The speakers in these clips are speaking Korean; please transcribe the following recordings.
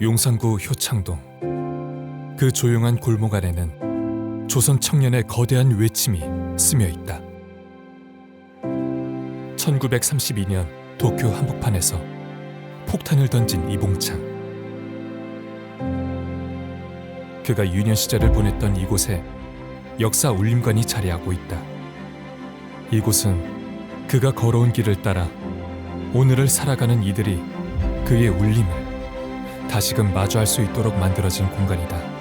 용산구 효창동. 그 조용한 골목 안에는 조선 청년의 거대한 외침이 스며 있다. 1932년 도쿄 한복판에서 폭탄을 던진 이봉창. 그가 유년 시절을 보냈던 이곳에 역사 울림관이 자리하고 있다. 이곳은 그가 걸어온 길을 따라 오늘을 살아가는 이들이 그의 울림을 다시금 마주할 수 있도록 만들어진 공간이다.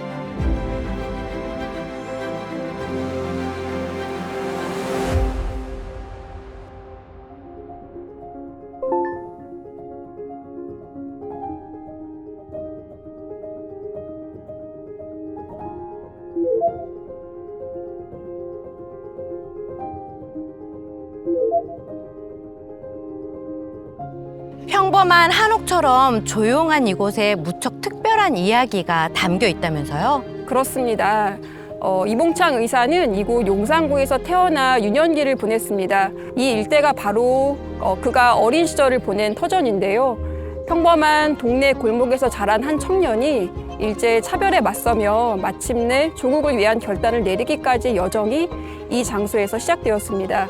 평범한 한옥처럼 조용한 이곳에 무척 특별한 이야기가 담겨 있다면서요? 그렇습니다. 이봉창 의사는 이곳 용산구에서 태어나 유년기를 보냈습니다. 이 일대가 바로 그가 어린 시절을 보낸 터전인데요. 평범한 동네 골목에서 자란 한 청년이 일제 차별에 맞서며 마침내 조국을 위한 결단을 내리기까지의 여정이 이 장소에서 시작되었습니다.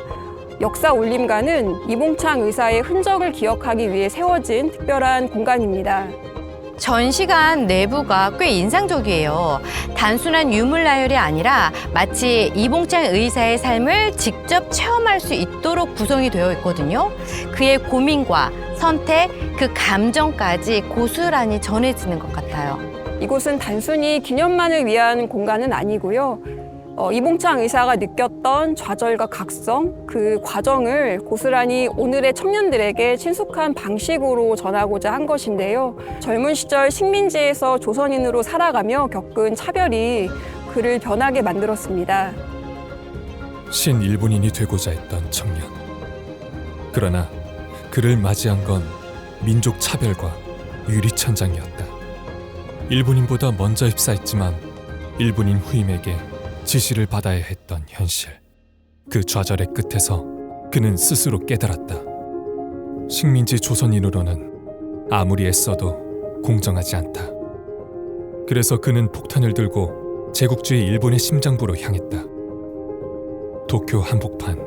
역사 울림관은 이봉창 의사의 흔적을 기억하기 위해 세워진 특별한 공간입니다. 전시관 내부가 꽤 인상적이에요. 단순한 유물 나열이 아니라 마치 이봉창 의사의 삶을 직접 체험할 수 있도록 구성이 되어 있거든요. 그의 고민과 선택, 그 감정까지 고스란히 전해지는 것 같아요. 이곳은 단순히 기념만을 위한 공간은 아니고요. 이봉창 의사가 느꼈던 좌절과 각성, 그 과정을 고스란히 오늘의 청년들에게 친숙한 방식으로 전하고자 한 것인데요. 젊은 시절 식민지에서 조선인으로 살아가며 겪은 차별이 그를 변하게 만들었습니다. 신일본인이 되고자 했던 청년. 그러나 그를 맞이한 건 민족 차별과 유리천장이었다. 일본인보다 먼저 입사했지만 일본인 후임에게 지시를 받아야 했던 현실. 그 좌절의 끝에서 그는 스스로 깨달았다. 식민지 조선인으로는 아무리 애써도 공정하지 않다. 그래서 그는 폭탄을 들고 제국주의 일본의 심장부로 향했다. 도쿄 한복판,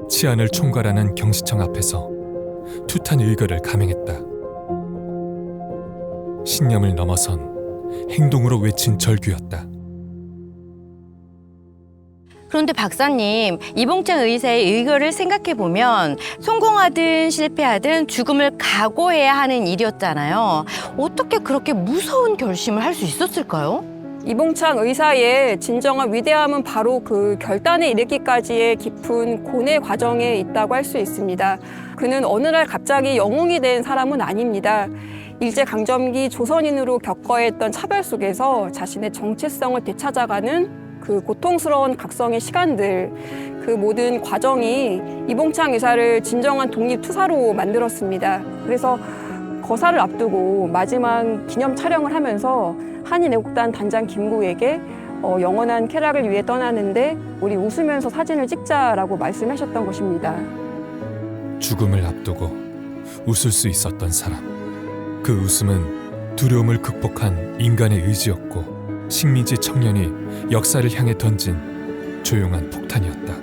치안을 총괄하는 경시청 앞에서 투탄 의거를 감행했다. 신념을 넘어선 행동으로 외친 절규였다. 그런데 박사님, 이봉창 의사의 의거를 생각해보면 성공하든 실패하든 죽음을 각오해야 하는 일이었잖아요. 어떻게 그렇게 무서운 결심을 할 수 있었을까요? 이봉창 의사의 진정한 위대함은 바로 그 결단에 이르기까지의 깊은 고뇌 과정에 있다고 할 수 있습니다. 그는 어느 날 갑자기 영웅이 된 사람은 아닙니다. 일제강점기 조선인으로 겪어야 했던 차별 속에서 자신의 정체성을 되찾아가는 그 고통스러운 각성의 시간들, 그 모든 과정이 이봉창 의사를 진정한 독립투사로 만들었습니다. 그래서 거사를 앞두고 마지막 기념 촬영을 하면서 한인애국단 단장 김구에게 영원한 쾌락을 위해 떠나는데 우리 웃으면서 사진을 찍자라고 말씀하셨던 것입니다. 죽음을 앞두고 웃을 수 있었던 사람. 그 웃음은 두려움을 극복한 인간의 의지였고 식민지 청년이 역사를 향해 던진 조용한 폭탄이었다.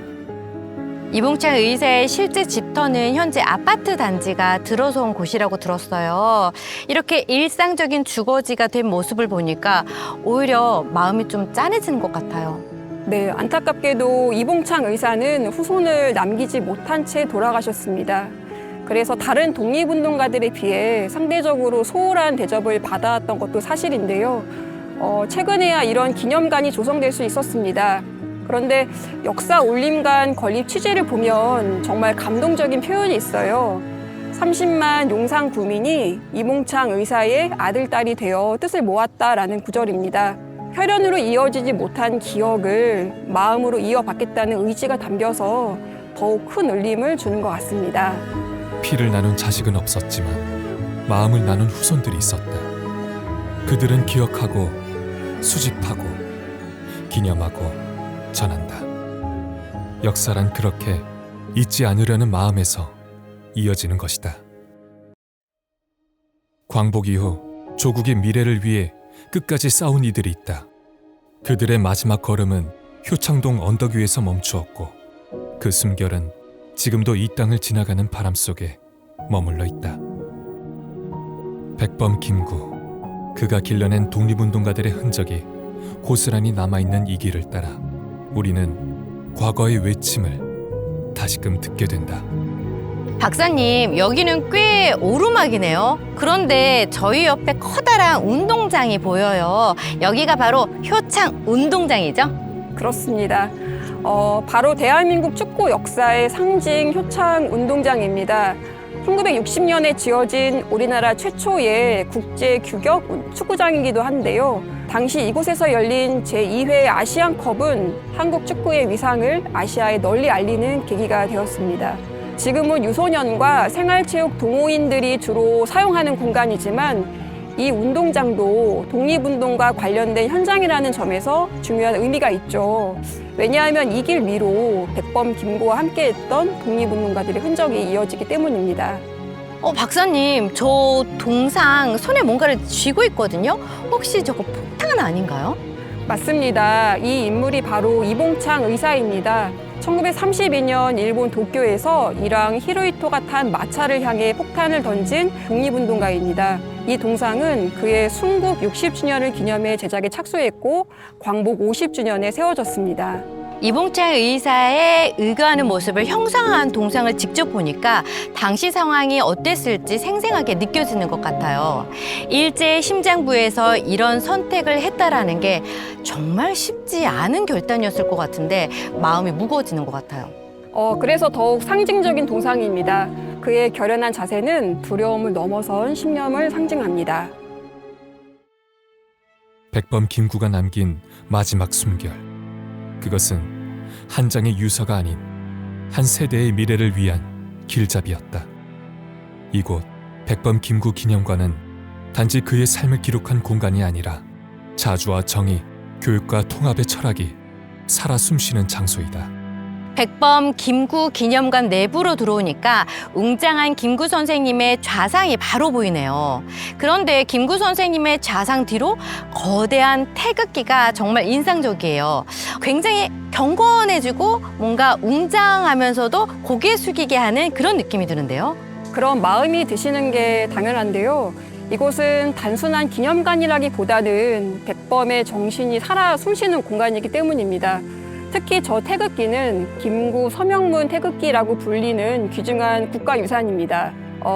이봉창 의사의 실제 집터는 현재 아파트 단지가 들어서 온 곳이라고 들었어요. 이렇게 일상적인 주거지가 된 모습을 보니까 오히려 마음이 좀 짠해지는 것 같아요. 네, 안타깝게도 이봉창 의사는 후손을 남기지 못한 채 돌아가셨습니다. 그래서 다른 독립운동가들에 비해 상대적으로 소홀한 대접을 받아왔던 것도 사실인데요. 최근에야 이런 기념관이 조성될 수 있었습니다. 그런데 역사 울림관 건립 취지를 보면 정말 감동적인 표현이 있어요. 30만 용산 구민이 이봉창 의사의 아들, 딸이 되어 뜻을 모았다라는 구절입니다. 혈연으로 이어지지 못한 기억을 마음으로 이어받겠다는 의지가 담겨서 더욱 큰 울림을 주는 것 같습니다. 피를 나눈 자식은 없었지만 마음을 나눈 후손들이 있었다. 그들은 기억하고 수집하고 기념하고 전한다. 역사란 그렇게 잊지 않으려는 마음에서 이어지는 것이다. 광복 이후 조국의 미래를 위해 끝까지 싸운 이들이 있다. 그들의 마지막 걸음은 효창동 언덕 위에서 멈추었고 그 숨결은 지금도 이 땅을 지나가는 바람 속에 머물러 있다. 백범 김구, 그가 길러낸 독립운동가들의 흔적이 고스란히 남아있는 이 길을 따라 우리는 과거의 외침을 다시금 듣게 된다. 박사님, 여기는 꽤 오르막이네요. 그런데 저희 옆에 커다란 운동장이 보여요. 여기가 바로 효창 운동장이죠? 그렇습니다. 바로 대한민국 축구 역사의 상징 효창 운동장입니다. 1960년에 지어진 우리나라 최초의 국제 규격 축구장이기도 한데요. 당시 이곳에서 열린 제2회 아시안컵은 한국 축구의 위상을 아시아에 널리 알리는 계기가 되었습니다. 지금은 유소년과 생활체육 동호인들이 주로 사용하는 공간이지만 이 운동장도 독립운동과 관련된 현장이라는 점에서 중요한 의미가 있죠. 왜냐하면 이 길 위로 백범 김구와 함께했던 독립운동가들의 흔적이 이어지기 때문입니다. 박사님, 저 동상 손에 뭔가를 쥐고 있거든요. 혹시 저거 폭탄 아닌가요? 맞습니다. 이 인물이 바로 이봉창 의사입니다. 1932년 일본 도쿄에서 일왕 히로히토가 탄 마차를 향해 폭탄을 던진 독립운동가입니다. 이 동상은 그의 순국 60주년을 기념해 제작에 착수했고 광복 50주년에 세워졌습니다. 이봉창 의사의 의거하는 모습을 형상화한 동상을 직접 보니까 당시 상황이 어땠을지 생생하게 느껴지는 것 같아요. 일제의 심장부에서 이런 선택을 했다라는 게 정말 쉽지 않은 결단이었을 것 같은데 마음이 무거워지는 것 같아요. 그래서 더욱 상징적인 동상입니다. 그의 결연한 자세는 두려움을 넘어선 신념을 상징합니다. 백범 김구가 남긴 마지막 숨결. 그것은 한 장의 유서가 아닌 한 세대의 미래를 위한 길잡이였다. 이곳 백범 김구 기념관은 단지 그의 삶을 기록한 공간이 아니라 자주와 정의, 교육과 통합의 철학이 살아 숨쉬는 장소이다. 백범 김구 기념관 내부로 들어오니까 웅장한 김구 선생님의 좌상이 바로 보이네요. 그런데 김구 선생님의 좌상 뒤로 거대한 태극기가 정말 인상적이에요. 굉장히 경건해지고 뭔가 웅장하면서도 고개 숙이게 하는 그런 느낌이 드는데요. 그런 마음이 드시는 게 당연한데요. 이곳은 단순한 기념관이라기보다는 백범의 정신이 살아 숨쉬는 공간이기 때문입니다. 특히 저 태극기는 김구 서명문 태극기라고 불리는 귀중한 국가유산입니다.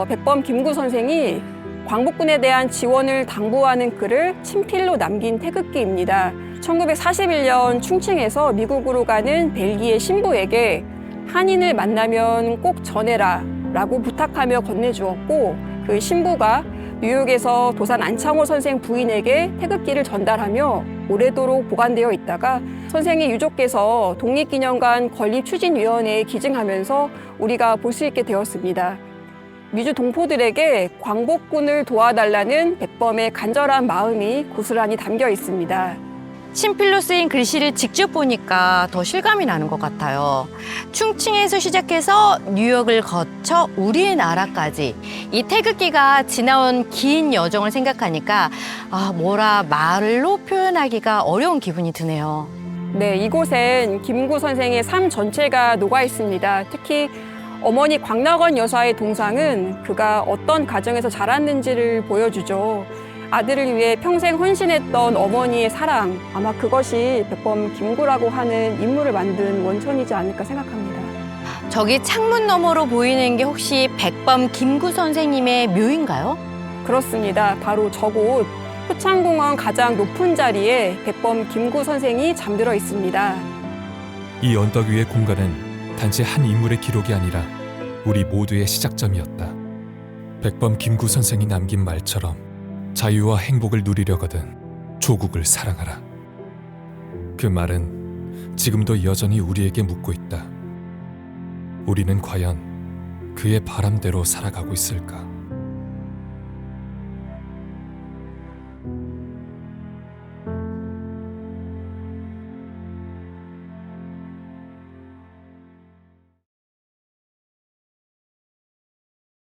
백범 김구 선생이 광복군에 대한 지원을 당부하는 글을 친필로 남긴 태극기입니다. 1941년 충칭에서 미국으로 가는 벨기에 신부에게 한인을 만나면 꼭 전해라 라고 부탁하며 건네주었고 그 신부가 뉴욕에서 도산 안창호 선생 부인에게 태극기를 전달하며 오래도록 보관되어 있다가 선생의 유족께서 독립기념관 건립추진위원회에 기증하면서 우리가 볼 수 있게 되었습니다. 미주 동포들에게 광복군을 도와달라는 백범의 간절한 마음이 고스란히 담겨 있습니다. 친필로 쓰인 글씨를 직접 보니까 더 실감이 나는 것 같아요. 충칭에서 시작해서 뉴욕을 거쳐 우리나라까지 이 태극기가 지나온 긴 여정을 생각하니까 뭐라 말로 표현하기가 어려운 기분이 드네요. 네, 이곳엔 김구 선생의 삶 전체가 녹아 있습니다. 특히 어머니 광락원 여사의 동상은 그가 어떤 가정에서 자랐는지를 보여주죠. 아들을 위해 평생 헌신했던 어머니의 사랑, 아마 그것이 백범 김구라고 하는 인물을 만든 원천이지 않을까 생각합니다. 저기 창문 너머로 보이는 게 혹시 백범 김구 선생님의 묘인가요? 그렇습니다. 바로 저곳 효창공원 가장 높은 자리에 백범 김구 선생이 잠들어 있습니다. 이 언덕 위의 공간은 단지 한 인물의 기록이 아니라 우리 모두의 시작점이었다. 백범 김구 선생이 남긴 말처럼 자유와 행복을 누리려거든 조국을 사랑하라. 그 말은 지금도 여전히 우리에게 묻고 있다. 우리는 과연 그의 바람대로 살아가고 있을까?